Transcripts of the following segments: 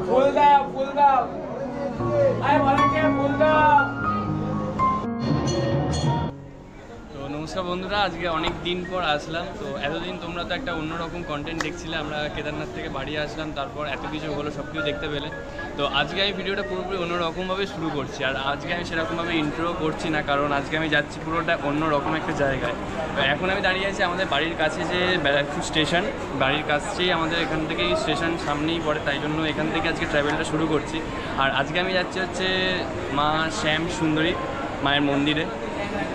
ফুল দাও, ফুল দাও, আয় বলাকে ফুল দাও। তো নমস্কার বন্ধুরা, আজকে অনেক দিন পর আসলাম। তো এতদিন তোমরা তো একটা অন্যরকম কন্টেন্ট দেখছিলে। আমরা কেদারনাথ থেকে বাড়ি আসলাম, তারপর এত কিছু হলো, সব কিছু দেখতে পেলে। তো আজকে আমি ভিডিওটা পুরোপুরি অন্যরকমভাবে শুরু করছি। আর আজকে আমি সেরকমভাবে ইন্ট্রো করছি না, কারণ আজকে আমি যাচ্ছি পুরোটা অন্যরকম একটা জায়গায়। তো এখন আমি দাঁড়িয়ে আছি আমাদের বাড়ির কাছে যে ব্যারাকপুর স্টেশন, বাড়ির কাছেই আমাদের এখান থেকেই স্টেশন সামনেই পড়ে, তাই জন্য এখান থেকে আজকে ট্রাভেলটা শুরু করছি। আর আজকে আমি যাচ্ছি হচ্ছে মা শ্যাম সুন্দরী মায়ের মন্দিরে।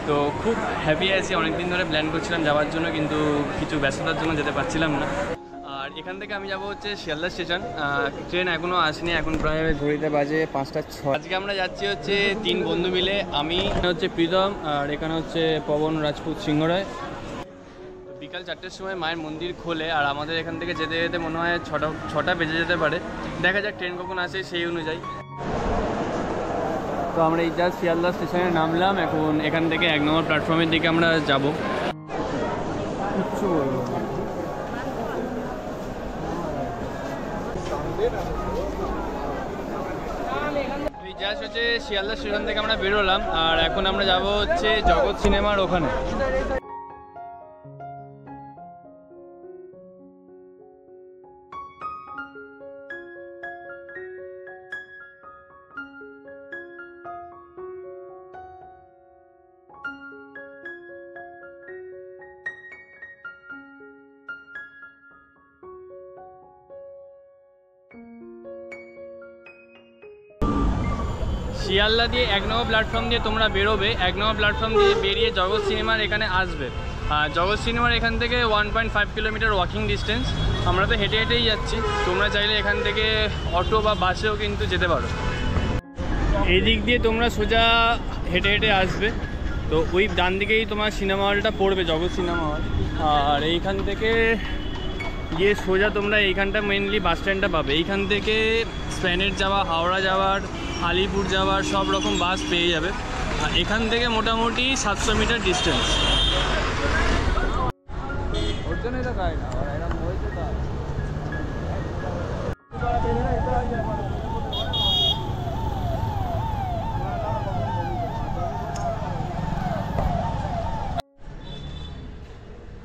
তো খুব হ্যাপি আছি, অনেকদিন ধরে প্ল্যান করছিলাম যাওয়ার জন্য, কিন্তু কিছু ব্যস্ততার জন্য যেতে পারছিলাম না। আর এখান থেকে আমি যাব হচ্ছে শিয়ালদা স্টেশন। ট্রেন এখনও আসেনি, এখন প্রায় ঘড়িতে বাজে 5:06। আজকে আমরা যাচ্ছি হচ্ছে 3 বন্ধু মিলে। আমি হচ্ছে প্রীতম, আর এখানে হচ্ছে পবন রাজপুত সিংহরায়। বিকাল 4টের সময় মায়ের মন্দির খোলে, আর আমাদের এখান থেকে যেতে যেতে মনে হয় 6টা বেজে যেতে পারে। দেখা যাক ট্রেন কখন আসে সেই অনুযায়ী। তো আমরা এই জাস্ট শিয়ালদা স্টেশনে নামলাম। এখন এখান থেকে 1 নম্বর প্ল্যাটফর্মের দিকে আমরা যাব। জাস্ট হচ্ছে শিয়ালদা স্টেশন থেকে আমরা বেরোলাম, আর এখন আমরা যাব হচ্ছে জগৎ সিনেমার ওখানে। শিয়ালদা দিয়ে 1 নম্বর প্ল্যাটফর্ম দিয়ে তোমরা বেরোবে। 1 নম্বর প্ল্যাটফর্ম দিয়ে বেরিয়ে জগৎ সিনেমার এখানে আসবে। আর জগৎ সিনেমার এখান থেকে 1.5 কিলোমিটার ওয়াকিং ডিস্টেন্স। আমরা তো হেঁটে হেঁটেই যাচ্ছি, তোমরা চাইলে এখান থেকে অটো বা বাসেও কিন্তু যেতে পারো। এই দিক দিয়ে তোমরা সোজা হেঁটে হেঁটে আসবে, তো ওই ডান দিকেই তোমার সিনেমা হলটা পড়বে, জগৎ সিনেমা হল। আর এইখান থেকে গিয়ে সোজা তোমরা এইখানটা মেনলি বাস স্ট্যান্ডটা পাবে। এইখান থেকে স্প্ল্যানেড যাওয়া, হাওড়া যাওয়ার, আলিপুর যাওয়ার সব রকম বাস পেয়ে যাবে। আর এখান থেকে মোটামুটি 700 মিটার ডিস্টেন্স।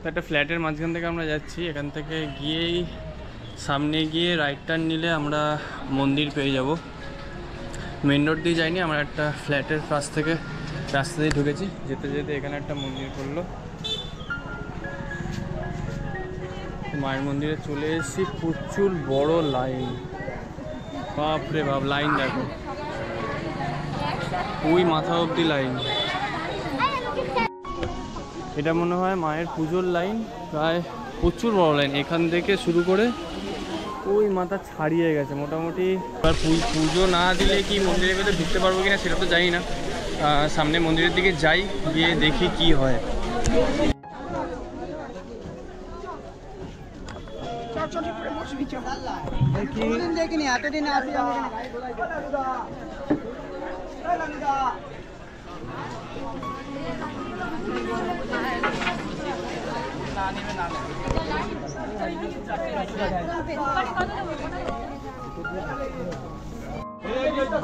একটা ফ্ল্যাটের মাঝখান থেকে আমরা যাচ্ছি। এখান থেকে গিয়েই সামনে গিয়ে রাইট টার্ন নিলে আমরা মন্দির পেয়ে যাব। মেন রোড দিয়ে যাইনি, আমরা একটা ফ্ল্যাটের পাশ থেকে রাস্তা দিয়ে ঢুকেছি। যেতে যেতে এখানে একটা মন্দির পড়লো, মায়ের মন্দিরে চলে এসেছি। প্রচুর বড় লাইন, বাপরে বাপ, লাইন দেখো, ওই মাথা অবধি লাইন। এটা মনে হয় মায়ের পুজোর লাইন, প্রায় প্রচুর বড় লাইন, এখান থেকে শুরু করে ওই মাথা ছাড়িয়ে গেছে মোটামুটি। আর পুজো না দিলে কি মন্দিরের ভেতরে ঢুকতে পারবো কিনা সেটা তো জানি না। সামনে মন্দিরের দিকে যাই, গিয়ে দেখি কি হয়।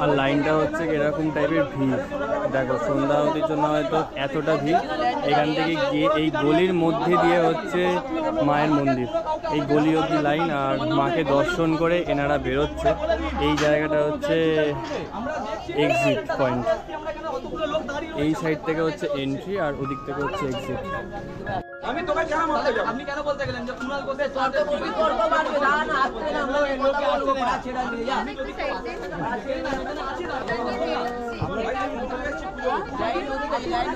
আর লাইনটা হচ্ছে এরকম টাইপের ভিড় দেখো, সন্ধ্যা হতির জন্য হয়তো এতটা ভিড়। এখান থেকে গিয়ে এই গলির মধ্যে দিয়ে হচ্ছে মায়ের মন্দির, এই গলি অবধি লাইন। আর মাকে দর্শন করে এনারা বেরোচ্ছে। এই জায়গাটা হচ্ছে এক্সিট পয়েন্ট, এই সাইড থেকে হচ্ছে এন্ট্রি, আর ওদিক থেকে হচ্ছে এক্সিট। আমি তোকে কেন বলতে গেলাম? আপনি কেন বলতে গেলেন যে কুনাল বসে চলতে তুমি করতে পারবে না? না আসতে না, আমরা এই লোকে আসতে না, ছেড়ে দিয়ে যা। আমি যদি আসতে না, আসি না। আমরা ভাই চলে যাচ্ছি পুরো লাইন ওদিকে, লাইন।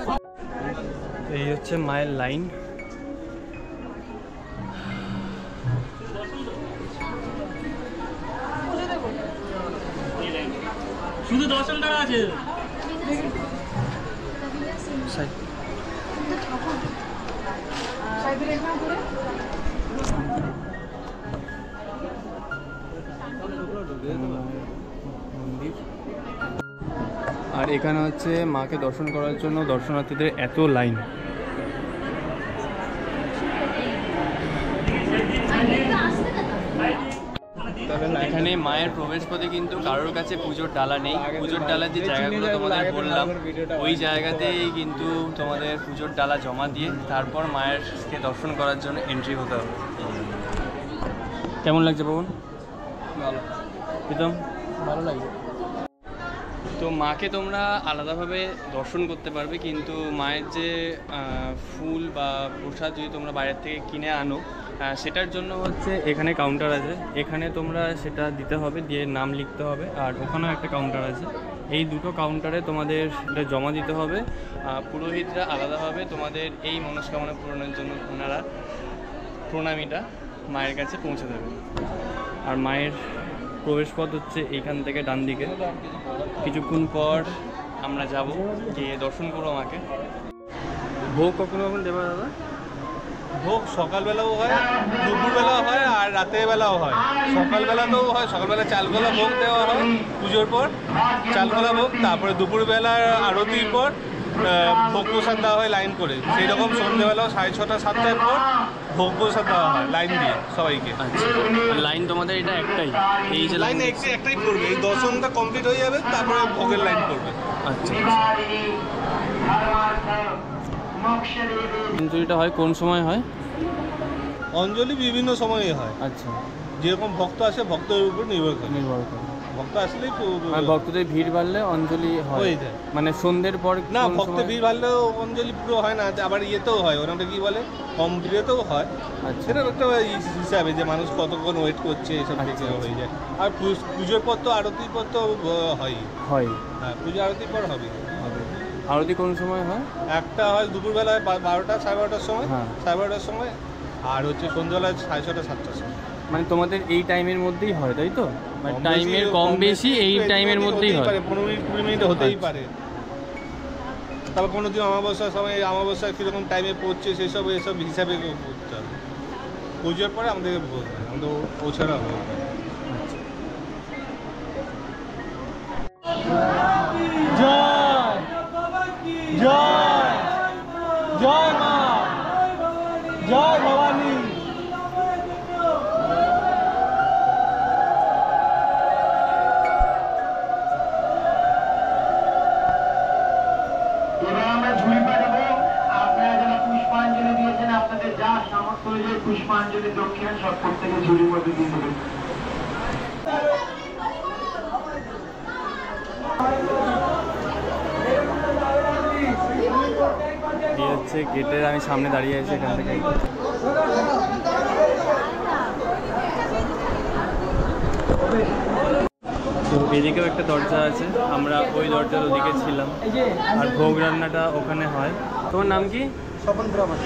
এই হচ্ছে মায়ের লাইন। শুধু 10 টাকা আছে। আর এখানে হচ্ছে মাকে দর্শন করার জন্য দর্শনার্থীদের এত লাইন। এখানে মায়ের প্রবেশ পথে কিন্তু কারোর কাছে পুজোর ডালা নেই। পুজোর ডালার যে জায়গাগুলো তোমাদের বললাম ওই জায়গাতেই কিন্তু তোমাদের পুজোর ডালা জমা দিয়ে তারপর মায়েরকে দর্শন করার জন্য এন্ট্রি হতে হবে। কেমন লাগছে পবন? ভালো। প্রীতম? ভালো লাগে। তো মাকে তোমরা আলাদাভাবে দর্শন করতে পারবে, কিন্তু মায়ের যে ফুল বা প্রসাদ যদি তোমরা বাইরের থেকে কিনে আনো সেটার জন্য হচ্ছে এখানে কাউন্টার আছে, এখানে তোমরা সেটা দিতে হবে, দিয়ে নাম লিখতে হবে। আর ওখানেও একটা কাউন্টার আছে, এই দুটো কাউন্টারে তোমাদের এটা জমা দিতে হবে। পুরোহিতরা আলাদাভাবে তোমাদের এই মনস্কামনা পূরণের জন্য ওনারা প্রণামীটা মায়ের কাছে পৌঁছে দেবে। আর মায়ের প্রবেশপথ হচ্ছে এইখান থেকে ডান দিকে। কিছুক্ষণ পর আমরা যাব, গিয়ে দর্শন করবো আমাকে। ভোগ কখনো কখন দেবা দাদা? ভোগ সকালবেলাও হয়, দুপুরবেলাও হয়, আর রাতের বেলাও হয়। সকালবেলাতেও হয়, সকালবেলা চালগোলা ভোগ দেওয়া হয় পুজোর পর, চালগোলা ভোগ। তারপরে দুপুরবেলার আরতির পর ভোগ প্রসাদ দেওয়া হয় লাইন করে। সেই রকম সন্ধ্যেবেলাও 6:30 7টার পর ভোগ প্রসাদ দেওয়া হয় লাইন দিয়ে সবাইকে। আচ্ছা, লাইন তোমাদের এটা একটাই? এই যে লাইন একটাই পড়বে, এই দর্শনটা কমপ্লিট হয়ে যাবে, তারপরে ভোগের লাইন পড়বে। আচ্ছা, অঞ্জলিটা হয় কোন সময় হয়? অঞ্জলি বিভিন্ন সময়ে হয়। আচ্ছা, যেরকম ভক্ত আসে ভক্তের উপর নির্ভর করে। ভক্ত আসলেই ভক্তদের ভিড় বাড়লে অঞ্জলি হয়ে যায়, মানে সন্ধ্যের পর না, ভক্তের ভিড় বাড়লেও অঞ্জলি পুরো হয় না, আবার ইয়েতেও হয়, ওনাটা কি বলে কম ভিড়েতেও হয়। সেটা একটা হিসাবে যে মানুষ কতক্ষণ ওয়েট করছে এসব থেকে হয়ে যায়। আর পুজোর পর তো আরতির পর তো হয়। হ্যাঁ, পুজো আরতির পর হবে। আরতি কোন সময় হয়? একটা হয় দুপুরবেলায় 12টা 12:30টার সময়, 12:30টার সময়, আর হচ্ছে সন্ধ্যাবেলায় 6:30 7টার সময়। মানে তোমাদের এই টাইমের মধ্যেই হয়, তাই তো? মানে টাইমের কম বেশি এই টাইমের মধ্যেই হয়। 15 মিনিট 20 মিনিট হতেই পারে। তারপর কোনো দিন অমাবস্যার সময় অমাবস্যা কীরকম টাইমে পড়ছে সেসব এসব হিসাবে করতে হবে। পুজোর পরে আমাদেরকে আমাদের পৌঁছানো হবে। জয় জয় জয় মা, জয় ভবানী। পুষ্পাঞ্জলি দক্ষিণা সব থেকে ঝুড়ির মধ্যে দিয়ে দেবেন। হচ্ছে গেটের আমি সামনে দাঁড়িয়ে আছি, এখান থেকে তো এদিকেও একটা দরজা আছে, আমরা ওই দরজার ওদিকে ছিলাম। আর ভোগ রান্নাটা ওখানে হয়। তোমার নাম কি? স্বপন ব্রাহ্মণ।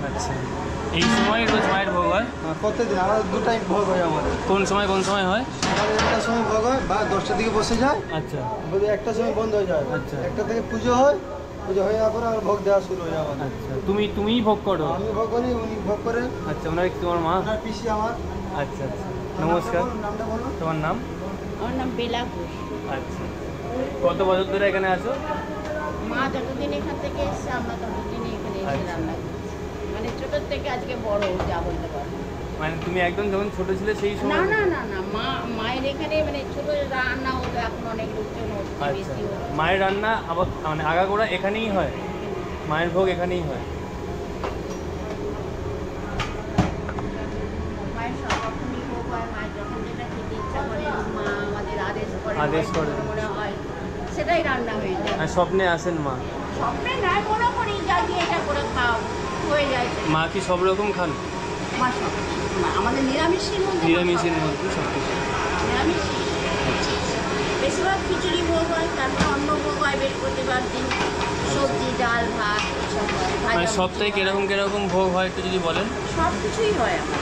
আচ্ছা, এই সময় রোজ মায়ের ভোগ হয়? প্রত্যেকদিন আমাদের 2 টাইম ভোগ হয় আমাদের। কোন সময় হয়? সকালে 1টার সময় ভোগ হয় বা 10টার দিকে বসে যায়। আচ্ছা, 1টার সময় বন্ধ হয়ে যায়। আচ্ছা, 1টা থেকে পুজো হয়, পুজো হয়ে যাওয়ার পরে আর ভোগ দেওয়া শুরু হয়ে যায় আমাদের। আচ্ছা, তুমিই ভোগ করো? আমি ভোগ করি, উনি ভোগ করেন। আচ্ছা, ওনার তোমার মা? ওনার পিসি আমার। আচ্ছা আচ্ছা, নমস্কার। নামটা বলুন। তোমার নাম? আমার নাম বেলা ঘোষ। আচ্ছা, কত বছর ধরে এখানে আছো? মা যতদিন এখান থেকে এসছে আমরা ততদিন এখানে এসে রান্না করছি। মানে ছোটোর থেকে আজকে বড় যা বলতে পারবো। মানে তুমি একদম যখন ছোট ছিলে সেই না সময়? না না না, মায়ের এখানে মানে ছোট রান্না হতো, এখন অনেক লোকজন হচ্ছে, আচ্ছা, বেশি হচ্ছে। মায়ের রান্না আবার মানে আগাগোড়া এখানেই হয়, মায়ের ভোগ এখানেই হয়। মায়ের সব রকমই ভোগ হয়, মায়ের যখন যেটা খেতে ইচ্ছা করে মা আমাদের আদেশ করে মনে হয় সেটাই রান্না হয়ে যায়। আর স্বপ্নে আসেন মা? স্বপ্নে নয়, মনে করি যা দিয়ে এটা করে খাওয়া হয়ে যায়। মা কি সব রকম খান? মা সব আমাদের নিরামিষের মধ্যে সব কিছু নিরামিষ। বেশিরভাগ খিচুড়ি ভোগ হয়, তারপর অন্য ভোগ হয় বৃহস্পতিবার দিন, সবজি ডাল ভাত এসব হয়। মানে সপ্তাহে কিরকম ভোগ হয় একটু যদি বলেন? সব কিছুই হয় আমার,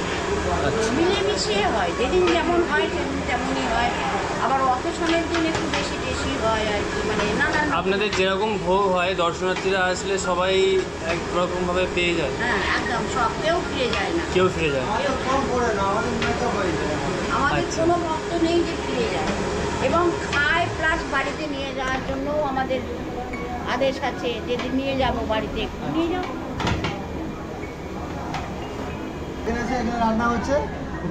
আচ্ছা, মিলেমিশে হয়, যেদিন যেমন হয় সেদিন তেমনই হয়। আবার অকেশনের দিন একটু বেশি হয় আর কি, মানে নানান। আপনাদের যেরকম ভোগ হয় দর্শনার্থীরা আসলে সবাই একরকমভাবে পেয়ে যায়? হ্যাঁ একদম, সব কেউ ফিরে যায় না। কেউ ফিরে যায়? কম পড়ে না, আমাদের মেকআপ হয়ে যায়। আমাদের আচ্ছা, কোনো ভক্ত নেই যে ফিরে যায়, এবং খায় প্লাস বাড়িতে নিয়ে যাওয়ার জন্য আমাদের আদেশ আছে, যেদিন নিয়ে যাবো বাড়িতে নিয়ে যাবো। এখানে রান্না হচ্ছে,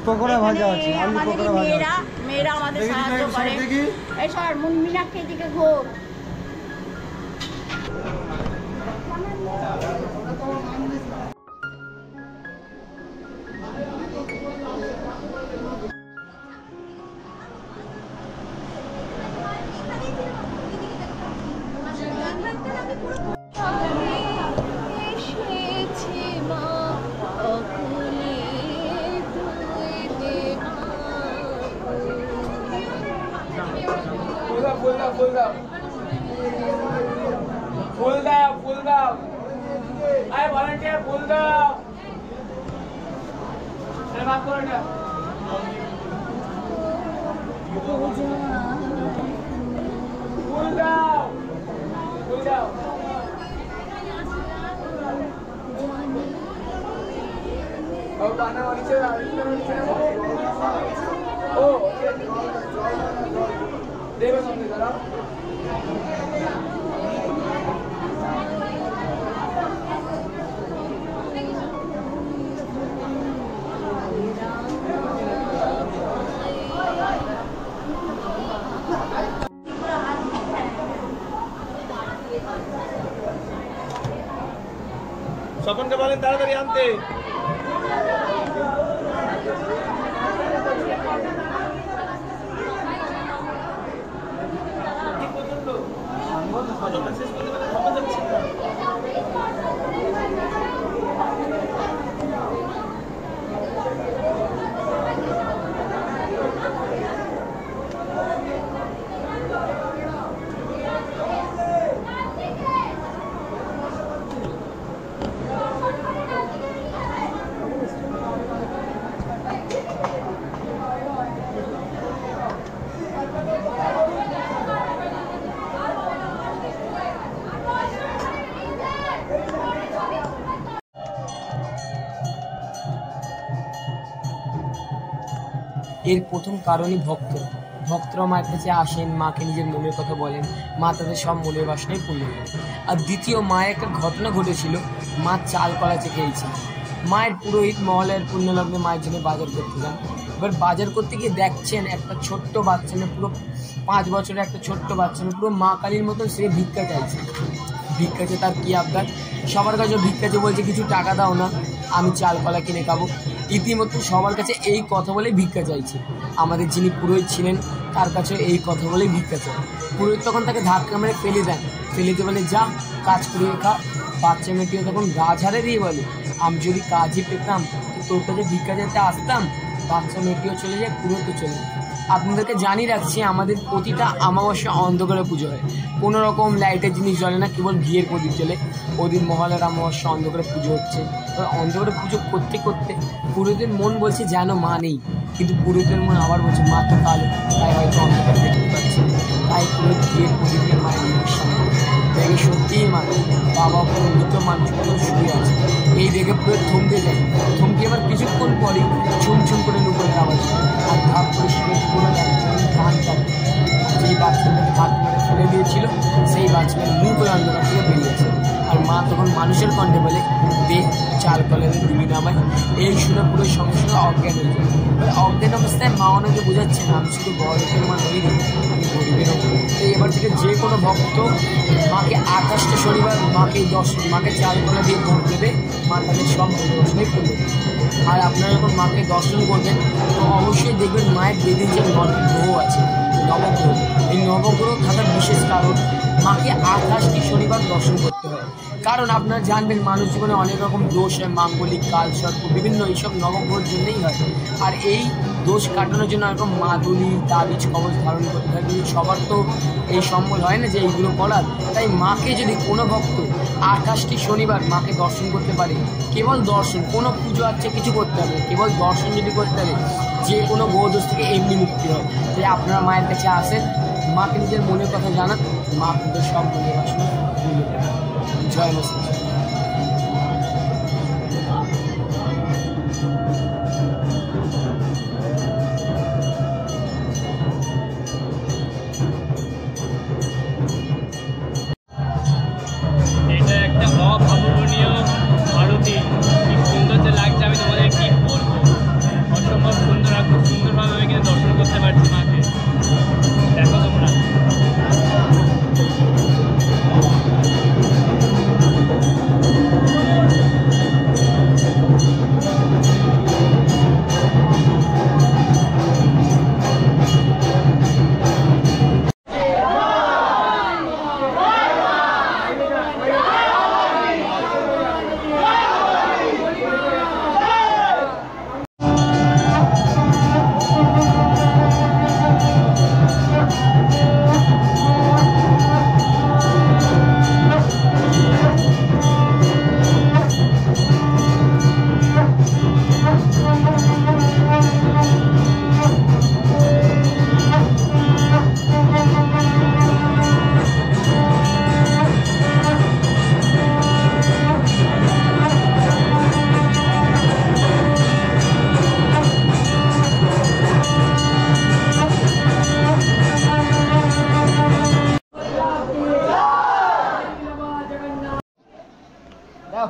পকোড়া ভাজা আছে, আলু আমাদের পকোড়া ভাজা মেয়েরা আছে। মেয়েরা আমাদের দেখি, সাহায্য দেখি, করে। দেখি। এই সর মীনাক্ষী দিকে ঘোর। স্বপনকে বলেন তাড়াতাড়ি আনতে। এর প্রথম কারণই ভক্তরা মায়ের কাছে আসেন, মাকে নিজের মনের কথা বলেন, মা তাদের সব মনের বাসনাই পূর্ণ করেন। আর দ্বিতীয়, মায়ের একটা ঘটনা ঘটেছিল, মা চাল কলা চেখেছে। মায়ের পুরোহিত মহলের পুণ্যলগ্নে মায়ের জন্য বাজার করতে যান। এবার বাজার করতে গিয়ে দেখছেন একটা ছোট্ট বাচ্চা, পুরো 5 বছরের একটা ছোট্ট বাচ্চা, পুরো মা কালীর মতন সে ভিক্ষা চাইছে। ভিক্ষা চেয়ে তার কী আবদার, সবার কাছে ভিক্ষা চেয়ে বলছে কিছু টাকা দাও না, আমি চাল কলা কিনে খাবো। ইতিমধ্যে সবার কাছে এই কথা বলে ভিক্ষা চাইছে। আমাদের যিনি পুরোহিত ছিলেন তার কাছে এই কথা বলেই ভিক্ষা চায়। পুরোহিত তখন তাকে ধাক্কা মেরে ফেলে দেন, ফেলে দিয়ে বলে যা কাজ করিয়ে খা। বাচ্চা মেয়েটিও তখন গা ঝাড়ে দিয়ে বলে আমি যদি কাজই পেতাম তো তোর কাছে ভিক্ষা যেতে আসতাম। বাচ্চা মেয়েটিও চলে যায়, পুরোহিতও চলে যায়। আপনাদেরকে জানিয়ে রাখছি আমাদের প্রতিটা অমাবস্যা অন্ধকারে পুজো হয়, কোনো রকম লাইটের জিনিস জ্বলে না, কেবল ঘিয়ের প্রদীপ জ্বলে। ওদিন মহালয়ার অমাবস্যা অন্ধকারে পুজো হচ্ছে। এবার অন্ধকারে পুজো করতে করতে পুরোহিতের মন বলছে যেন মা নেই, কিন্তু পুরোহিতের মন আবার বলছে মা তো কালো, তাই হয়তো অন্ধকারে দেখতে পাচ্ছি। তাই পুরোহিত ঘিয়ের প্রদীপকে মায়ের মুখের সামনে দেখে সত্যিই মা বাবা পুরো মৃত মানুষ মতো শুয়ে আছে। এই দেখে পুরো থমকে যায়, থমকে এবার কিছুক্ষণ পরে ছুমছুম করে নুপুরের আওয়াজ আর ধাপ করে শুয়ে পুরো ধান কাটে। যেই বাচ্চাটাকে হাত মেরে ফেলে দিয়েছিল সেই বাচ্চাটা মুখ করে অন্ধকার থেকে বেরিয়েছে। আর মা তখন মানুষের কণ্ঠে বলে দে চাল কলের দিবি নামায়। এই শুনে পুরো সঙ্গে সঙ্গে অজ্ঞান হয়ে যায়। অজ্ঞান অবস্থায় মা ওনাকে বোঝাচ্ছে না আমি শুধু বড়দের মা নই রে, আমি গরিবের ওপর। তো এবার থেকে যে কোনো ভক্ত মাকে 28টা শনিবার মাকে চাল কলা দিয়ে ভোগ দেবে, মা তাদের সব মনোবাসনাই পূর্ণ করবে। আর আপনারা যখন মাকে দর্শন করবেন তো অবশ্যই দেখবেন মায়ের যেদিন যে 9টি গ্রহ আছে, নবগ্রহ, এই নবগ্রহ থাকার বিশেষ কারণ মাকে 28টি শনিবার দর্শন করতে হয়। কারণ আপনারা জানবেন মানুষ জীবনে অনেক রকম দোষ হয়, মাঙ্গলিক কালসর্প বিভিন্ন এইসব নবগ্রহের জন্যই হয়। আর এই দোষ কাটানোর জন্য এরকম মাদুলি তাবিজ কবচ ধারণ করতে হয়, কিন্তু সবার তো এই সম্বল হয় না যে এইগুলো করার। তাই মাকে যদি কোনো ভক্ত 28টি শনিবার মাকে দর্শন করতে পারে, কেবল দর্শন, কোনো পুজো আচ্ছা কিছু করতে হবে, কেবল দর্শন যদি করতে হবে যে কোনো গ্রহদোষ থেকে এমনি মুক্তি হয়। তাই আপনারা মায়ের কাছে আসেন, মাকে নিজের মনের কথা জানান, মা আপনাদের সব মনের বাসনা পূর্ণ করবে। জয় মা। এটা একটা অভাবনীয় আরতি, কি সুন্দর যে লাগছে আমি তোমাদের কি বলবো, অসম্ভব দেখতে পাচ্ছি মাকে, দেখো তোমরা।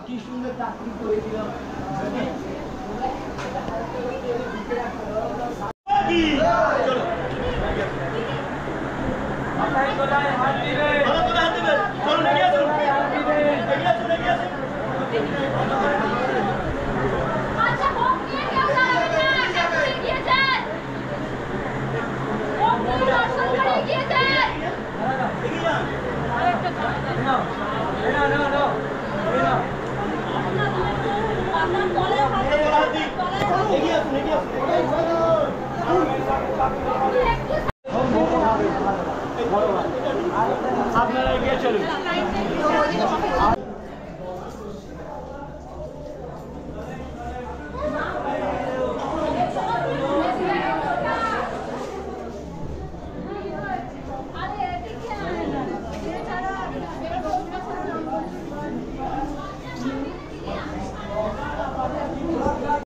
কি সুন্দর চাকরি করে দিলাম। আচ্ছা ভোগ নিয়ে কেউ যাবে না, ঠাকুর গিয়েছেন, ভোগ নিয়ে দর্শন করে গিয়েছেন। আপনার তলে হাত দিন, তলে হাত দিন।